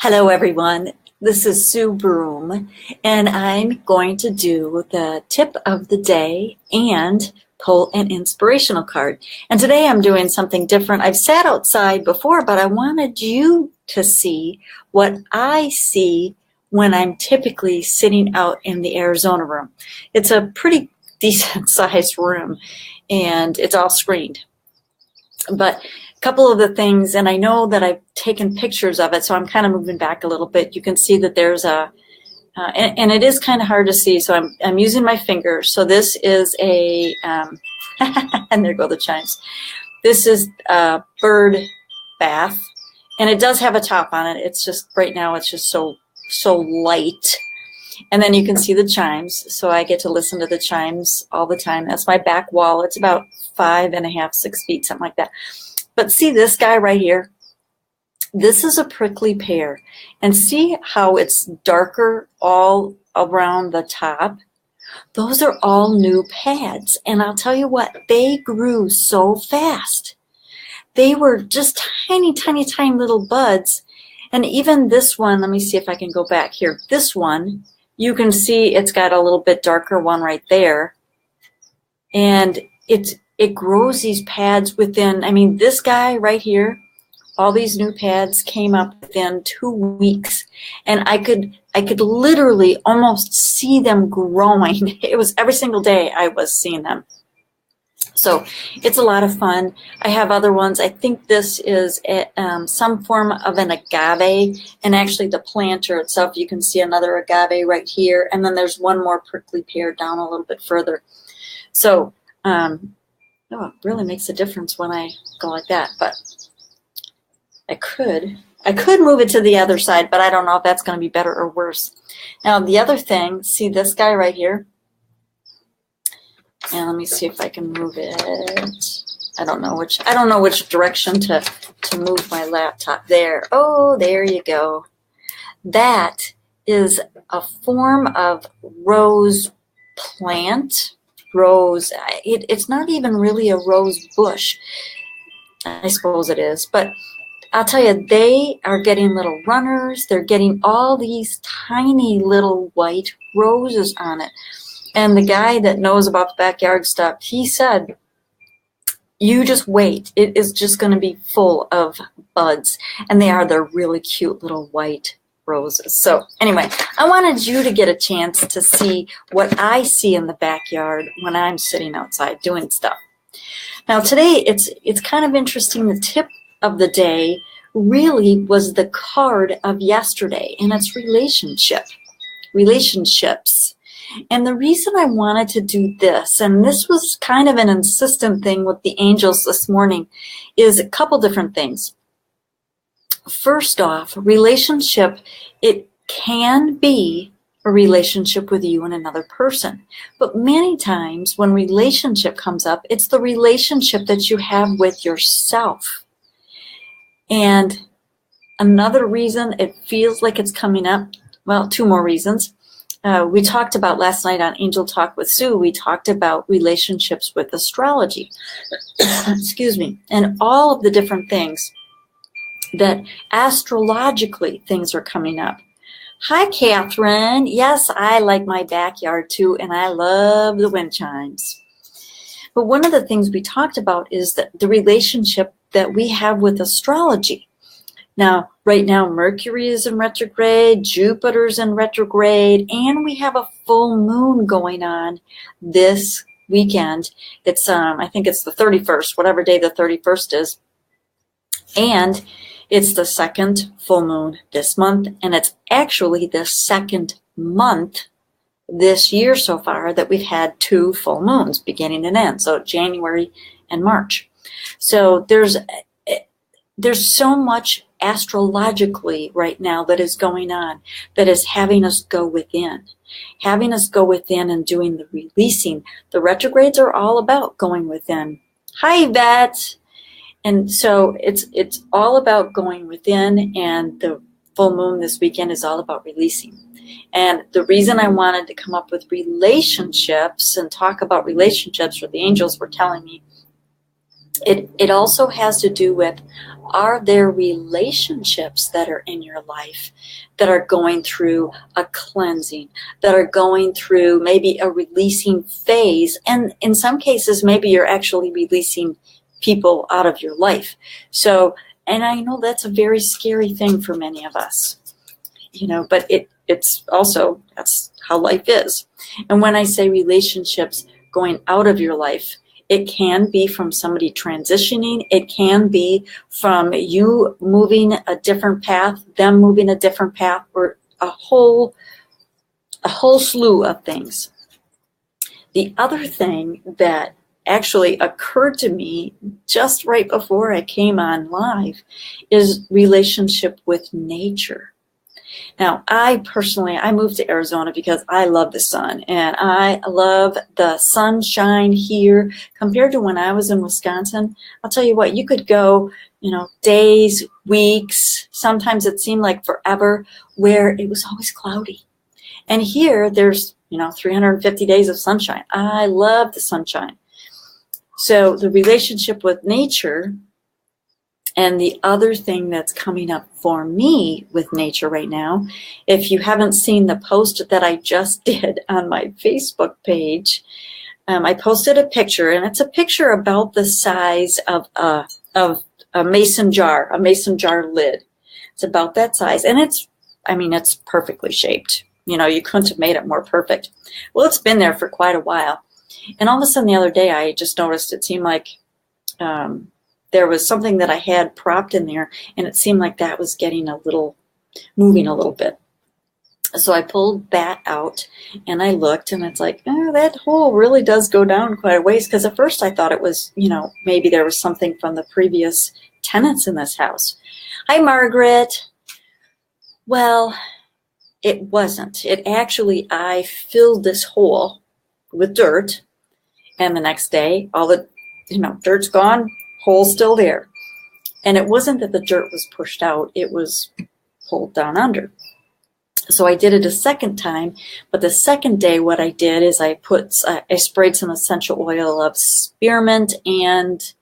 Hello everyone, this is Su.Broome and I'm going to do the tip of the day and pull an inspirational card. And today I'm doing something different. I've sat outside before, but I wanted you to see what I see when I'm typically sitting out in the Arizona room. It's a pretty decent sized room and it's all screened. But a couple of the things, and I know that I've taken pictures of it, so I'm kind of moving back a little bit. You can see that there's a, and it is kind of hard to see, so I'm using my finger. So this is a, and there go the chimes. This is a bird bath, and it does have a top on it. It's just, right now, it's just so light. And then you can see the chimes, so I get to listen to the chimes all the time. That's my back wall. It's about 5.5, 6 feet, something like that. But see this guy right here? This is a prickly pear. And see how it's darker all around the top? Those are all new pads. And I'll tell you what, they grew so fast. They were just tiny, tiny, tiny little buds. And even this one, let me see if I can go back here. This one, you can see it's got a little bit darker one right there. And it grows these pads within, I mean, this guy right here, all these new pads came up within 2 weeks. And I could literally almost see them growing. It was every single day I was seeing them. So it's a lot of fun. I have other ones. I think this is some form of an agave, and actually the planter itself, you can see another agave right here, and then there's one more prickly pear down a little bit further. So oh, it really makes a difference when I go like that, but I could move it to the other side, but I don't know if that's going to be better or worse. Now the other thing, see this guy right here? And let me see if I can move it. I don't know which direction to move my laptop. There. Oh, there you go. That is a form of rose plant. Rose. It's not even really a rose bush. I suppose it is, but I'll tell you, they are getting little runners. They're getting all these tiny little white roses on it. And the guy that knows about the backyard stuff, he said, you just wait. It is just going to be full of buds. And they're really cute little white roses. So anyway, I wanted you to get a chance to see what I see in the backyard when I'm sitting outside doing stuff. Now today, it's kind of interesting. The tip of the day really was the card of yesterday, and it's relationships. And the reason I wanted to do this, and this was kind of an insistent thing with the angels this morning, is a couple different things. First off, relationship, it can be a relationship with you and another person. But many times when relationship comes up, it's the relationship that you have with yourself. And another reason it feels like it's coming up, well, 2 more reasons. We talked about last night on Angel Talk with Sue, we talked about relationships with astrology, excuse me, and all of the different things that astrologically things are coming up. Hi, Catherine. Yes, I like my backyard too, and I love the wind chimes. But one of the things we talked about is that the relationship that we have with astrology. Now, right now, Mercury is in retrograde, Jupiter's in retrograde, and we have a full moon going on this weekend. It's, I think it's the 31st, whatever day the 31st is. And it's the second full moon this month, and it's actually the second month this year so far that we've had 2 full moons, beginning and end, so January and March. So there's so much astrologically right now that is going on, that is having us go within and doing the releasing. The retrogrades are all about going within. Hi, Yvette. And so it's all about going within, and the full moon this weekend is all about releasing. And the reason I wanted to come up with relationships and talk about relationships, or the angels were telling me, it also has to do with are there relationships that are in your life that are going through a cleansing, that are going through maybe a releasing phase? And in some cases, maybe you're actually releasing people out of your life. So, and I know that's a very scary thing for many of us, you know, but it's also, that's how life is. And when I say relationships going out of your life, it can be from somebody transitioning. It can be from you moving a different path, them moving a different path, or a whole slew of things. The other thing that actually occurred to me just right before I came on live is relationship with nature. Now, I moved to Arizona because I love the sun, and I love the sunshine here compared to when I was in Wisconsin. I'll tell you what, you could go, you know, days, weeks, sometimes it seemed like forever, where it was always cloudy. And here there's, you know, 350 days of sunshine. I love the sunshine. So the relationship with nature. And the other thing that's coming up for me with nature right now, if you haven't seen the post that I just did on my Facebook page, I posted a picture, and it's a picture about the size of a mason jar lid. It's about that size, and it's perfectly shaped. You know, you couldn't have made it more perfect. Well, it's been there for quite a while. And all of a sudden the other day, I just noticed it seemed like there was something that I had propped in there, and it seemed like that was moving a little bit. So I pulled that out, and I looked, and it's like, oh, that hole really does go down quite a ways, because at first I thought it was, you know, maybe there was something from the previous tenants in this house. Hi, Margaret. Well, it wasn't. It actually, I filled this hole with dirt, and the next day, all the, you know, dirt's gone, hole's still there. And it wasn't that the dirt was pushed out, it was pulled down under. So I did it a second time, but the second day what I did is I sprayed some essential oil of spearmint and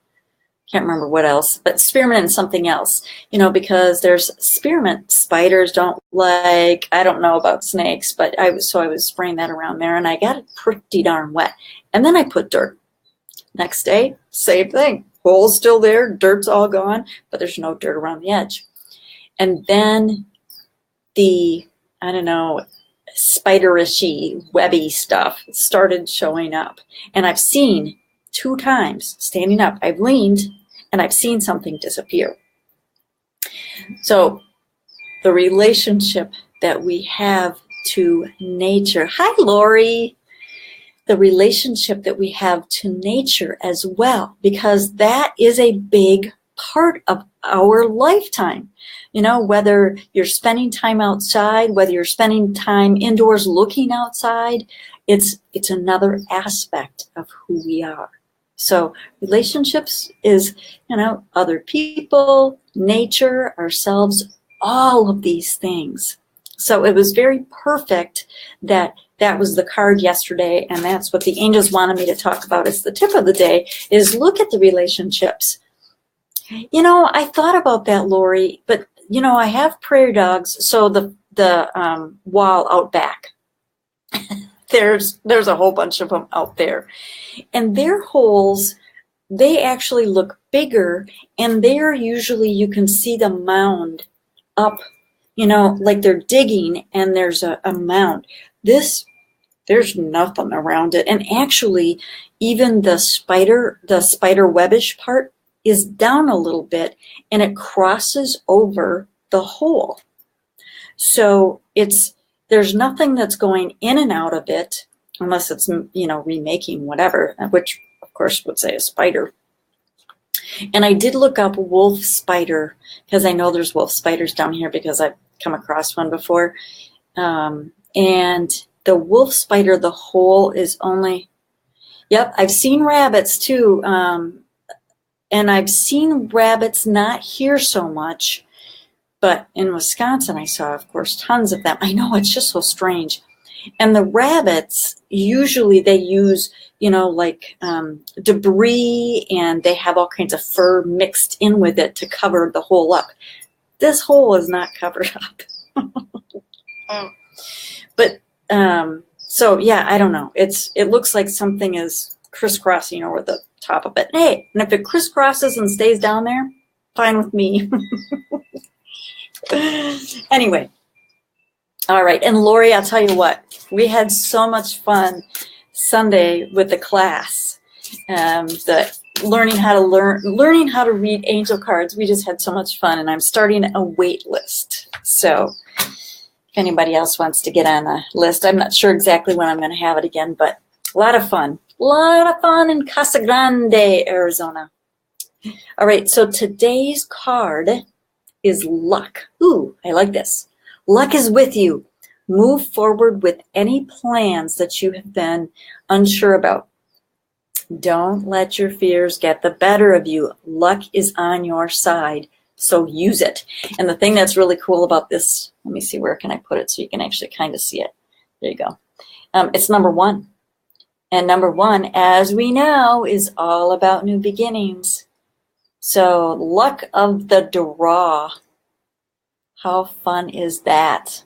can't remember what else, but spearmint and something else, you know, because there's spearmint spiders don't like, I don't know about snakes, but I was spraying that around there, and I got it pretty darn wet. And then I put dirt. Next day, same thing. Hole's still there, dirt's all gone, but there's no dirt around the edge. And then the, I don't know, spiderishy, webby stuff started showing up. And I've seen 2 times standing up, I've leaned and I've seen something disappear. So the relationship that we have to nature. Hi, Lori. The relationship that we have to nature as well, because that is a big part of our lifetime. You know, whether you're spending time outside, whether you're spending time indoors looking outside, it's another aspect of who we are. So relationships is, you know, other people, nature, ourselves, all of these things. So it was very perfect that was the card yesterday, and that's what the angels wanted me to talk about as the tip of the day, is look at the relationships. You know, I thought about that, Lori, but, you know, I have prairie dogs, so the wall out back, there's a whole bunch of them out there. And their holes, they actually look bigger, and they're usually, you can see the mound up, you know, like they're digging, and there's a mound. This, there's nothing around it. And actually, even the spider webbish part is down a little bit, and it crosses over the hole. So there's nothing that's going in and out of it, unless it's, you know, remaking whatever, which of course would say a spider. And I did look up wolf spider, because I know there's wolf spiders down here because I've come across one before. And the wolf spider, the hole is only, yep, I've seen rabbits too. And I've seen rabbits not here so much, but in Wisconsin I saw, of course, tons of them. I know, it's just so strange. And the rabbits, usually they use, like debris, and they have all kinds of fur mixed in with it to cover the hole up. This hole is not covered up. But so yeah, I don't know. It looks like something is crisscrossing over the top of it. Hey, and if it crisscrosses and stays down there, fine with me. Anyway, all right. And Lori, I'll tell you what, we had so much fun Sunday with the class. Learning how to read angel cards. We just had so much fun, and I'm starting a wait list. So if anybody else wants to get on a list, I'm not sure exactly when I'm going to have it again, but a lot of fun. A lot of fun in Casa Grande, Arizona. All right, so today's card is luck. Ooh, I like this. Luck is with you. Move forward with any plans that you have been unsure about. Don't let your fears get the better of you. Luck is on your side, so use it. And the thing that's really cool about this, let me see, where can I put it so you can actually kind of see it. There you go. It's number 1. And number 1, as we know, is all about new beginnings. So luck of the draw. How fun is that?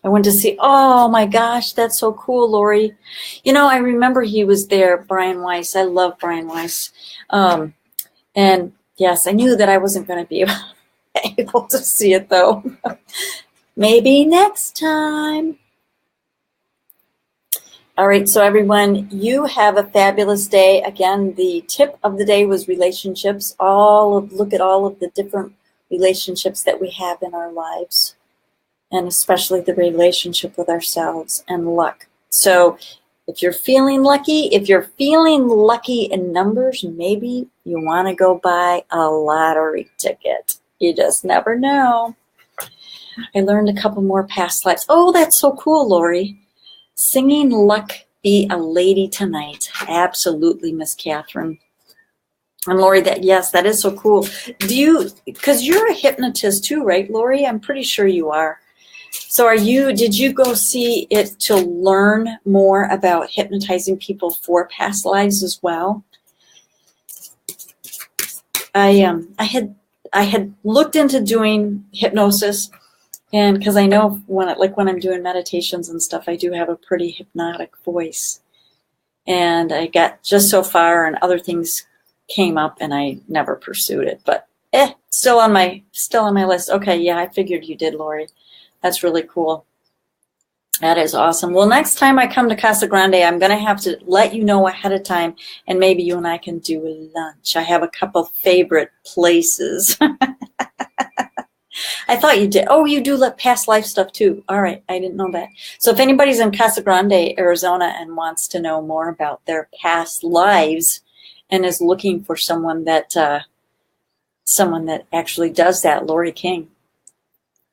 I went to see, oh my gosh, that's so cool, Lori. I remember he was there, Brian Weiss. I love Brian Weiss. And yes, I knew that I wasn't going to be able to see it though. Maybe next time. All right, so everyone, you have a fabulous day. Again, the tip of the day was relationships. Look at all of the different relationships that we have in our lives, and especially the relationship with ourselves and luck. So if you're feeling lucky, in numbers, maybe you want to go buy a lottery ticket. You just never know. I learned a couple more past lives. Oh, that's so cool, Lori. Singing Luck Be a Lady Tonight. Absolutely, Miss Catherine. And Lori, yes, that is so cool. Because you're a hypnotist too, right, Lori? I'm pretty sure you are. So did you go see it to learn more about hypnotizing people for past lives as well? I had looked into doing hypnosis, and because I know when I'm doing meditations and stuff, I do have a pretty hypnotic voice. And I got just so far, and other things came up, and I never pursued it. But still on my list. Okay, yeah, I figured you did, Lori. That's really cool. That is awesome. Well, next time I come to Casa Grande, I'm going to have to let you know ahead of time, and maybe you and I can do a lunch. I have a couple favorite places. I thought you did. Oh, you do past life stuff too. All right, I didn't know that. So if anybody's in Casa Grande, Arizona, and wants to know more about their past lives and is looking for someone that actually does that, Lori King,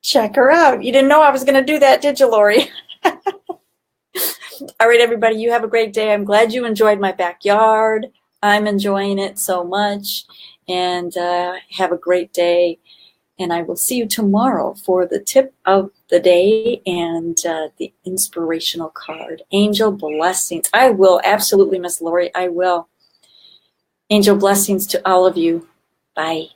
check her out. You didn't know I was going to do that, did you, Lori? All right, everybody, you have a great day. I'm glad you enjoyed my backyard. I'm enjoying it so much. And have a great day. And I will see you tomorrow for the tip of the day and the inspirational card. Angel blessings. I will, absolutely, Miss Lori, I will. Angel blessings to all of you. Bye.